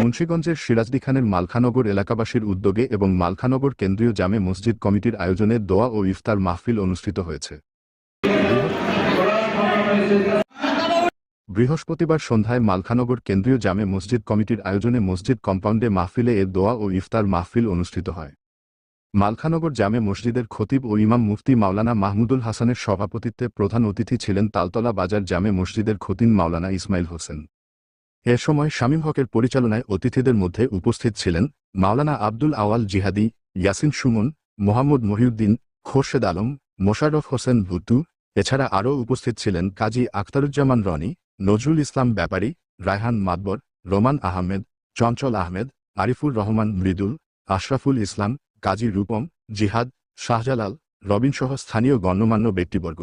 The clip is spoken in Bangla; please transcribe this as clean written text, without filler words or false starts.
মুন্সিগঞ্জের সিরাজদি খানের মালখানগর এলাকাবাসীর উদ্যোগে এবং মালখানগর কেন্দ্রীয় জামে মসজিদ কমিটির আয়োজনে দোয়া ও ইফতার মাহফিল অনুষ্ঠিত হয়েছে। বৃহস্পতিবার সন্ধ্যায় মালখানগর কেন্দ্রীয় জামে মসজিদ কমিটির আয়োজনে মসজিদ কম্পাউন্ডে মাহফিলে দোয়া ও ইফতার মাহফিল অনুষ্ঠিত হয়। মালখানগর জামে মসজিদের খতিব ও ইমাম মুফতি মাওলানা মাহমুদুল হাসানের সভাপতিত্বে প্রধান অতিথি ছিলেন তালতলা বাজার জামে মসজিদের খতিব মাওলানা ইসমাইল হোসেন। এ সময় শামীম হকের পরিচালনায় অতিথিদের মধ্যে উপস্থিত ছিলেন মাওলানা আব্দুল আওয়াল জিহাদি, ইয়াসিন সুমন, মোহাম্মদ মহিউদ্দিন, খোরশেদ আলম, মোশাররফ হোসেন ভুট্টু। এছাড়া আরও উপস্থিত ছিলেন কাজী আখতারুজ্জামান রনি, নজরুল ইসলাম ব্যাপারী, রায়হান মাতবর, রোমান আহমেদ, চঞ্চল আহমেদ, আরিফুর রহমান মৃদুল, আশরাফুল ইসলাম, কাজী রূপম, জিহাদ, শাহজালাল, রবিনসহ স্থানীয় গণ্যমান্য ব্যক্তিবর্গ।